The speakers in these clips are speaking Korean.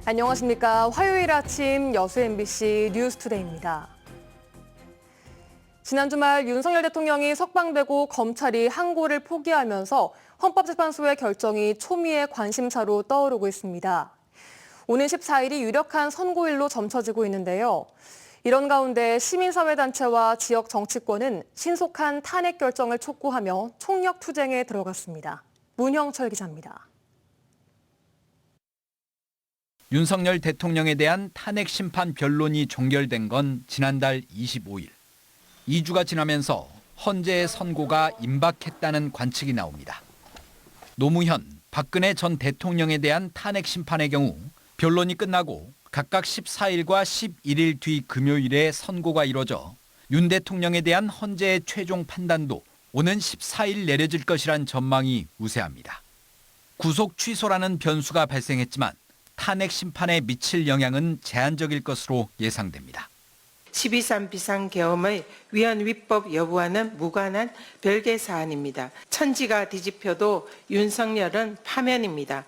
안녕하십니까. 화요일 아침 여수 MBC 뉴스투데이입니다. 지난 주말 윤석열 대통령이 석방되고 검찰이 항고를 포기하면서 헌법재판소의 결정이 초미의 관심사로 떠오르고 있습니다. 오는 14일이 유력한 선고일로 점쳐지고 있는데요. 이런 가운데 시민사회단체와 지역 정치권은 신속한 탄핵 결정을 촉구하며 총력 투쟁에 들어갔습니다. 문형철 기자입니다. 윤석열 대통령에 대한 탄핵 심판 변론이 종결된 건 지난달 25일. 2주가 지나면서 헌재의 선고가 임박했다는 관측이 나옵니다. 노무현, 박근혜 전 대통령에 대한 탄핵 심판의 경우 변론이 끝나고 각각 14일과 11일 뒤 금요일에 선고가 이뤄져 윤 대통령에 대한 헌재의 최종 판단도 오는 14일 내려질 것이란 전망이 우세합니다. 구속 취소라는 변수가 발생했지만 탄핵 심판에 미칠 영향은 제한적일 것으로 예상됩니다. 12.3 비상계엄의 위헌 위법 여부와는 무관한 별개 사안입니다. 천지가 뒤집혀도 윤석열은 파면입니다.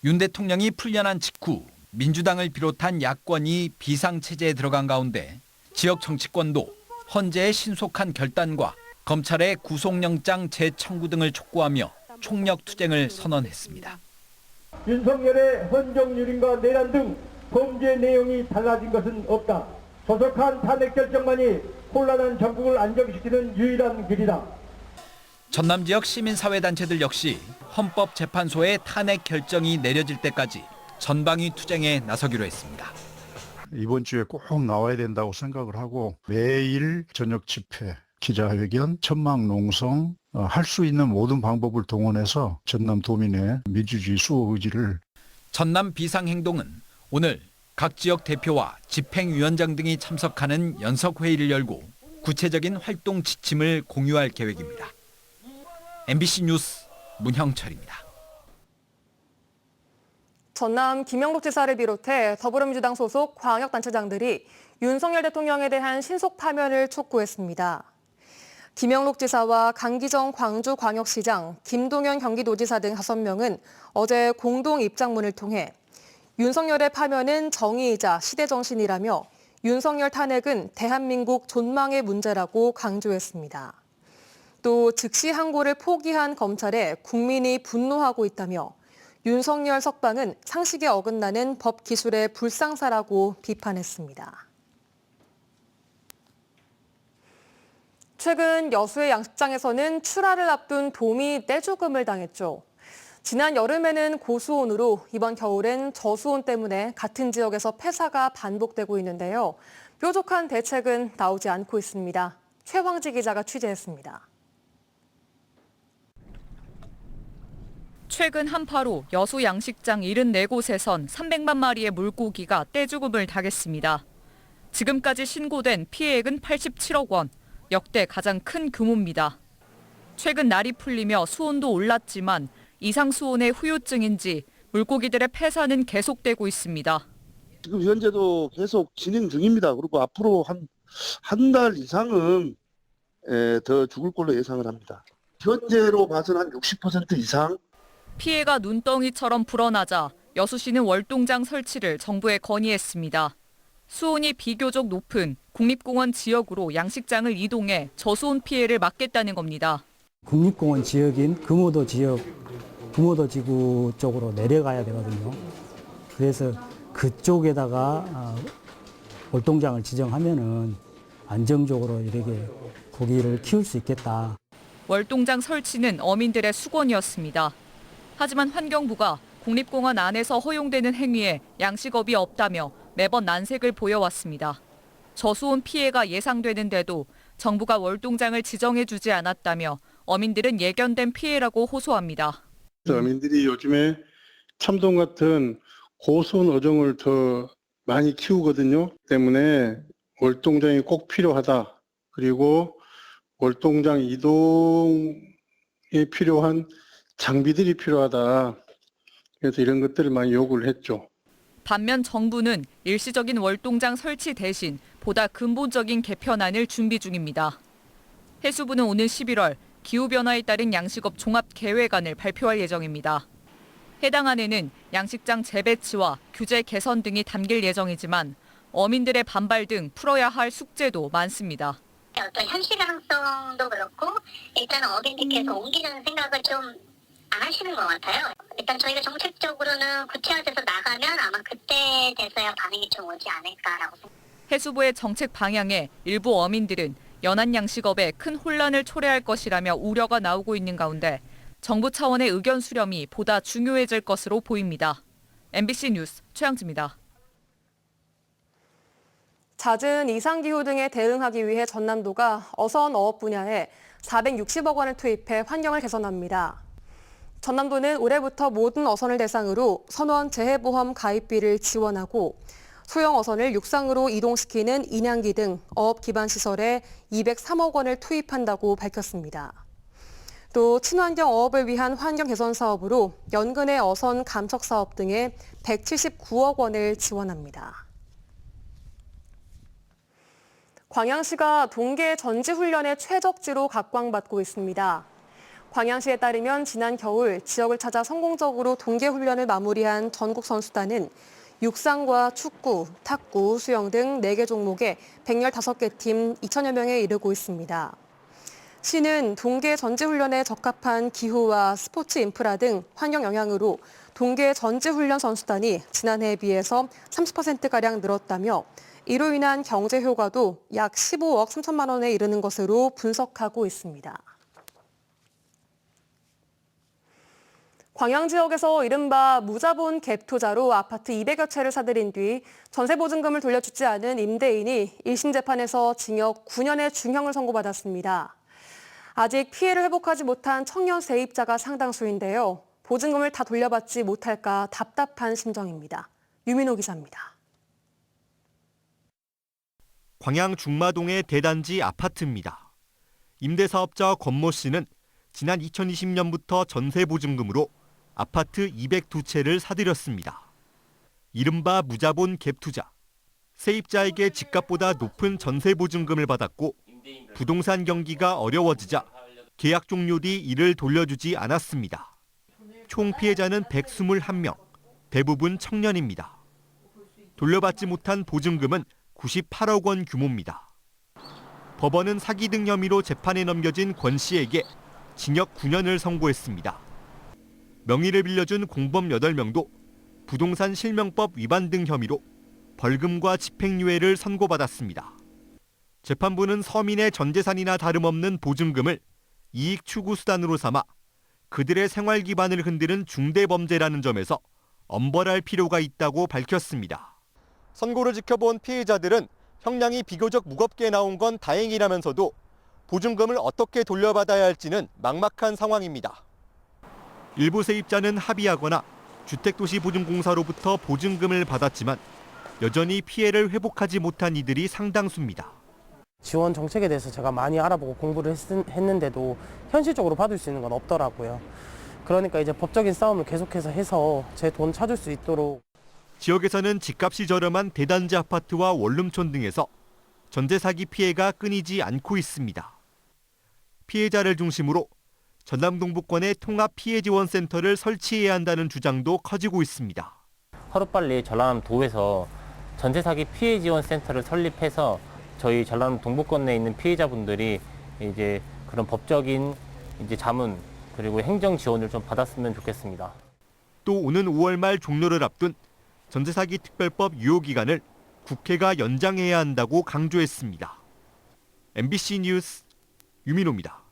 윤 대통령이 풀려난 직후 민주당을 비롯한 야권이 비상체제에 들어간 가운데 지역 정치권도 헌재의 신속한 결단과 검찰의 구속영장 재청구 등을 촉구하며 총력 투쟁을 선언했습니다. 윤석열의 헌정유린과 내란 등 범죄 내용이 달라진 것은 없다. 조속한 탄핵 결정만이 혼란한 전국을 안정시키는 유일한 길이다. 전남 지역 시민사회단체들 역시 헌법재판소의 탄핵 결정이 내려질 때까지 전방위 투쟁에 나서기로 했습니다. 이번 주에 꼭 나와야 된다고 생각을 하고 매일 저녁 집회, 기자회견, 천막 농성, 할 수 있는 모든 방법을 동원해서 전남 도민의 민주주의 수호 의지를. 전남 비상행동은 오늘 각 지역 대표와 집행위원장 등이 참석하는 연석회의를 열고 구체적인 활동 지침을 공유할 계획입니다. MBC 뉴스 문형철입니다. 전남 김영록 지사를 비롯해 더불어민주당 소속 광역단체장들이 윤석열 대통령에 대한 신속 파면을 촉구했습니다. 김영록 지사와 강기정 광주광역시장, 김동연 경기도지사 등 5명은 어제 공동 입장문을 통해 윤석열의 파면은 정의이자 시대정신이라며 윤석열 탄핵은 대한민국 존망의 문제라고 강조했습니다. 또 즉시 항고를 포기한 검찰에 국민이 분노하고 있다며 윤석열 석방은 상식에 어긋나는 법 기술의 불상사라고 비판했습니다. 최근 여수의 양식장에서는 출하를 앞둔 돔이 떼죽음을 당했죠. 지난 여름에는 고수온으로 이번 겨울엔 저수온 때문에 같은 지역에서 폐사가 반복되고 있는데요. 뾰족한 대책은 나오지 않고 있습니다. 최황지 기자가 취재했습니다. 최근 한파로 여수 양식장 74곳에선 300만 마리의 물고기가 떼죽음을 당했습니다. 지금까지 신고된 피해액은 87억 원, 역대 가장 큰 규모입니다. 최근 날이 풀리며 수온도 올랐지만 이상 수온의 후유증인지 물고기들의 폐사는 계속되고 있습니다. 지금 현재도 계속 진행 중입니다. 그리고 앞으로 한 달 이상은 더 죽을 걸로 예상을 합니다. 현재로 봐서는 한 60% 이상. 피해가 눈덩이처럼 불어나자 여수시는 월동장 설치를 정부에 건의했습니다. 수온이 비교적 높은 국립공원 지역으로 양식장을 이동해 저수온 피해를 막겠다는 겁니다. 국립공원 지역인 금오도 지역, 금오도 지구 쪽으로 내려가야 되거든요. 그래서 그쪽에다가 월동장을 지정하면은 안정적으로 이렇게 고기를 키울 수 있겠다. 월동장 설치는 어민들의 수건이었습니다. 하지만 환경부가 국립공원 안에서 허용되는 행위에 양식업이 없다며 매번 난색을 보여왔습니다. 저수온 피해가 예상되는데도 정부가 월동장을 지정해주지 않았다며 어민들은 예견된 피해라고 호소합니다. 어민들이 요즘에 참돔 같은 고수온 어종을 더 많이 키우거든요. 때문에 월동장이 꼭 필요하다. 그리고 월동장 이동에 필요한 장비들이 필요하다. 그래서 이런 것들을 많이 요구를 했죠. 반면 정부는 일시적인 월동장 설치 대신 보다 근본적인 개편안을 준비 중입니다. 해수부는 오는 11월 기후변화에 따른 양식업 종합계획안을 발표할 예정입니다. 해당 안에는 양식장 재배치와 규제 개선 등이 담길 예정이지만 어민들의 반발 등 풀어야 할 숙제도 많습니다. 어떤 현실성도 그렇고 일단 어민들께서 옮기자는 생각을 좀 안 하시는 것 같아요. 일단 저희가 정책적으로는 구체화돼서 나가면 아마 그때 돼서야 반응이 좀 오지 않을까라고 생각합니다. 해수부의 정책 방향에 일부 어민들은 연안 양식업에 큰 혼란을 초래할 것이라며 우려가 나오고 있는 가운데 정부 차원의 의견 수렴이 보다 중요해질 것으로 보입니다. MBC 뉴스 최양지입니다. 잦은 이상기후 등에 대응하기 위해 전남도가 어선 어업 분야에 460억 원을 투입해 환경을 개선합니다. 전남도는 올해부터 모든 어선을 대상으로 선원 재해보험 가입비를 지원하고 소형 어선을 육상으로 이동시키는 인양기 등 어업 기반 시설에 203억 원을 투입한다고 밝혔습니다. 또 친환경 어업을 위한 환경 개선 사업으로 연근해 어선 감척 사업 등에 179억 원을 지원합니다. 광양시가 동계 전지훈련의 최적지로 각광받고 있습니다. 광양시에 따르면 지난 겨울 지역을 찾아 성공적으로 동계훈련을 마무리한 전국 선수단은 육상과 축구, 탁구, 수영 등 4개 종목에 115개 팀 2천여 명에 이르고 있습니다. 시는 동계 전지훈련에 적합한 기후와 스포츠 인프라 등 환경 영향으로 동계 전지훈련 선수단이 지난해에 비해서 30%가량 늘었다며 이로 인한 경제 효과도 약 15억 3천만 원에 이르는 것으로 분석하고 있습니다. 광양 지역에서 이른바 무자본 갭 투자로 아파트 200여 채를 사들인 뒤 전세보증금을 돌려주지 않은 임대인이 1심 재판에서 징역 9년의 중형을 선고받았습니다. 아직 피해를 회복하지 못한 청년 세입자가 상당수인데요. 보증금을 다 돌려받지 못할까 답답한 심정입니다. 유민호 기자입니다. 광양 중마동의 대단지 아파트입니다. 임대사업자 권모 씨는 지난 2020년부터 전세보증금으로 아파트 202채를 사들였습니다. 이른바 무자본 갭 투자. 세입자에게 집값보다 높은 전세보증금을 받았고 부동산 경기가 어려워지자 계약 종료 뒤 이를 돌려주지 않았습니다. 총 피해자는 121명, 대부분 청년입니다. 돌려받지 못한 보증금은 98억 원 규모입니다. 법원은 사기 등 혐의로 재판에 넘겨진 권 씨에게 징역 9년을 선고했습니다. 명의를 빌려준 공범 8명도 부동산 실명법 위반 등 혐의로 벌금과 집행유예를 선고받았습니다. 재판부는 서민의 전 재산이나 다름없는 보증금을 이익 추구 수단으로 삼아 그들의 생활 기반을 흔드는 중대범죄라는 점에서 엄벌할 필요가 있다고 밝혔습니다. 선고를 지켜본 피해자들은 형량이 비교적 무겁게 나온 건 다행이라면서도 보증금을 어떻게 돌려받아야 할지는 막막한 상황입니다. 일부 세입자는 합의하거나 주택도시보증공사로부터 보증금을 받았지만 여전히 피해를 회복하지 못한 이들이 상당수입니다. 지원 정책에 대해서 제가 많이 알아보고 공부를 했는데도 현실적으로 받을 수 있는 건 없더라고요. 그러니까 이제 법적인 싸움을 계속해서 해서 제 돈 찾을 수 있도록. 지역에서는 집값이 저렴한 대단지 아파트와 원룸촌 등에서 전세 사기 피해가 끊이지 않고 있습니다. 피해자를 중심으로 전남 동부권에 통합 피해 지원센터를 설치해야 한다는 주장도 커지고 있습니다. 하루빨리 전라남도에서 전세 사기 피해 지원 센터를 설립해서 저희 전라남 동부권 내에 있는 피해자분들이 이제 그런 법적인 이제 자문 그리고 행정 지원을 좀 받았으면 좋겠습니다. 또 오는 5월 말 종료를 앞둔 전세 사기 특별법 유효 기간을 국회가 연장해야 한다고 강조했습니다. MBC 뉴스 유민호입니다.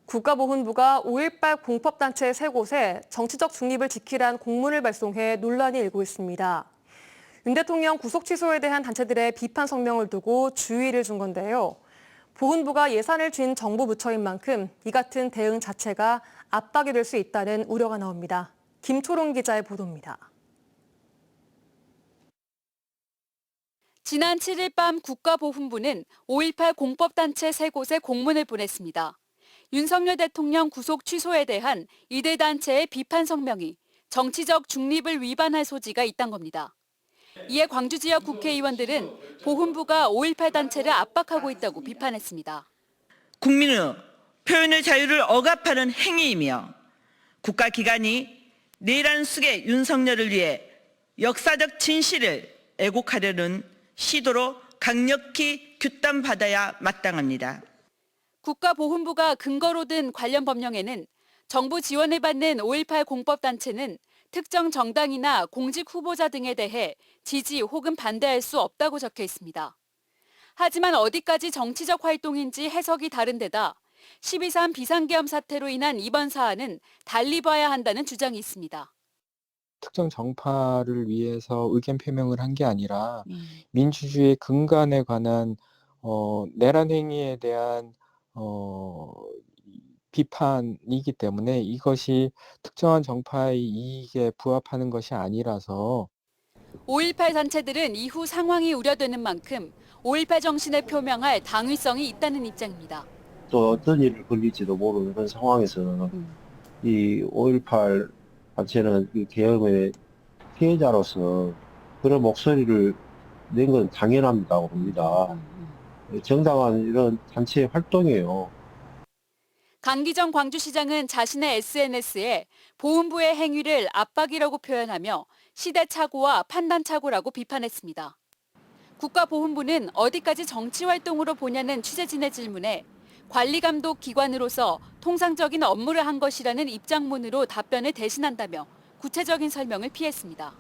국가보훈부가 5.18 공법단체 3곳에 정치적 중립을 지키란 공문을 발송해 논란이 일고 있습니다. 윤 대통령 구속 취소에 대한 단체들의 비판 성명을 두고 주의를 준 건데요. 보훈부가 예산을 쥔 정부 부처인 만큼 이 같은 대응 자체가 압박이 될 수 있다는 우려가 나옵니다. 김초롱 기자의 보도입니다. 지난 7일 밤 국가보훈부는 5.18 공법단체 3곳에 공문을 보냈습니다. 윤석열 대통령 구속 취소에 대한 이들 단체의 비판 성명이 정치적 중립을 위반할 소지가 있다는 겁니다. 이에 광주 지역 국회의원들은 보훈부가 5.18 단체를 압박하고 있다고 비판했습니다. 국민의 표현의 자유를 억압하는 행위이며 국가기관이 내란 숙의 윤석열을 위해 역사적 진실을 애곡하려는 시도로 강력히 규탄받아야 마땅합니다. 국가보훈부가 근거로 든 관련 법령에는 정부 지원을 받는 5.18 공법단체는 특정 정당이나 공직 후보자 등에 대해 지지 혹은 반대할 수 없다고 적혀 있습니다. 하지만 어디까지 정치적 활동인지 해석이 다른 데다 12.3 비상계엄 사태로 인한 이번 사안은 달리 봐야 한다는 주장이 있습니다. 특정 정파를 위해서 의견 표명을 한 게 아니라 민주주의의 근간에 관한 내란 행위에 대한 비판이기 때문에 이것이 특정한 정파의 이익에 부합하는 것이 아니라서 5.18 단체들은 이후 상황이 우려되는 만큼 5.18 정신을 표명할 당위성이 있다는 입장입니다. 또 어떤 일을 벌릴지도 모르는 그런 상황에서 이 5.18 단체는 이 계엄의 피해자로서 그런 목소리를 낸 건 당연합니다. 봅니다. 정당한 이런 단체의 활동이에요. 강기정 광주시장은 자신의 SNS에 보훈부의 행위를 압박이라고 표현하며 시대착오와 판단착오라고 비판했습니다. 국가보훈부는 어디까지 정치활동으로 보냐는 취재진의 질문에 관리감독 기관으로서 통상적인 업무를 한 것이라는 입장문으로 답변을 대신한다며 구체적인 설명을 피했습니다.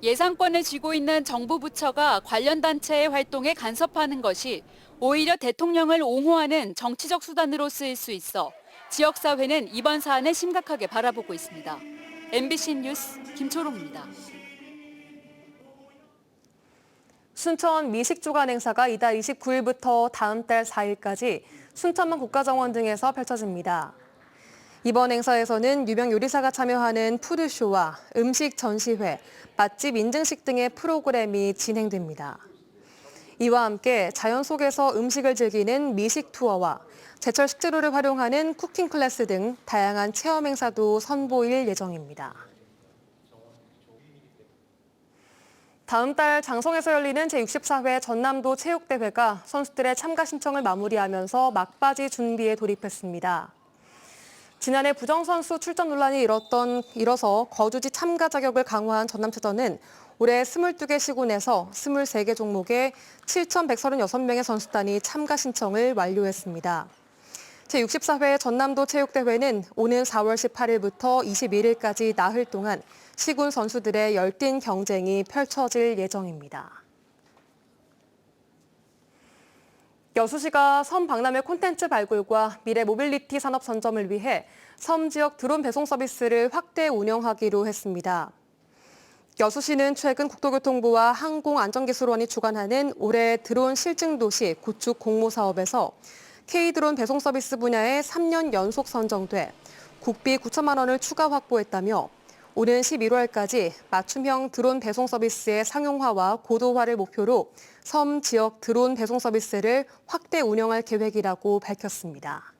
예산권을 쥐고 있는 정부 부처가 관련 단체의 활동에 간섭하는 것이 오히려 대통령을 옹호하는 정치적 수단으로 쓰일 수 있어 지역사회는 이번 사안을 심각하게 바라보고 있습니다. MBC 뉴스 김초롱입니다. 순천 미식주간 행사가 이달 29일부터 다음 달 4일까지 순천만 국가정원 등에서 펼쳐집니다. 이번 행사에서는 유명 요리사가 참여하는 푸드쇼와 음식 전시회, 맛집 인증식 등의 프로그램이 진행됩니다. 이와 함께 자연 속에서 음식을 즐기는 미식 투어와 제철 식재료를 활용하는 쿠킹 클래스 등 다양한 체험 행사도 선보일 예정입니다. 다음 달 장성에서 열리는 제64회 전남도 체육대회가 선수들의 참가 신청을 마무리하면서 막바지 준비에 돌입했습니다. 지난해 부정선수 출전 논란이 일어서 거주지 참가 자격을 강화한 전남체전은 올해 22개 시군에서 23개 종목에 7,136명의 선수단이 참가 신청을 완료했습니다. 제64회 전남도 체육대회는 오는 4월 18일부터 21일까지 나흘 동안 시군 선수들의 열띤 경쟁이 펼쳐질 예정입니다. 여수시가 섬 박람회 콘텐츠 발굴과 미래 모빌리티 산업 선점을 위해 섬 지역 드론 배송 서비스를 확대 운영하기로 했습니다. 여수시는 최근 국토교통부와 항공안전기술원이 주관하는 올해 드론 실증도시 구축 공모 사업에서 K드론 배송 서비스 분야에 3년 연속 선정돼 국비 9천만 원을 추가 확보했다며 오는 11월까지 맞춤형 드론 배송 서비스의 상용화와 고도화를 목표로 섬 지역 드론 배송 서비스를 확대 운영할 계획이라고 밝혔습니다.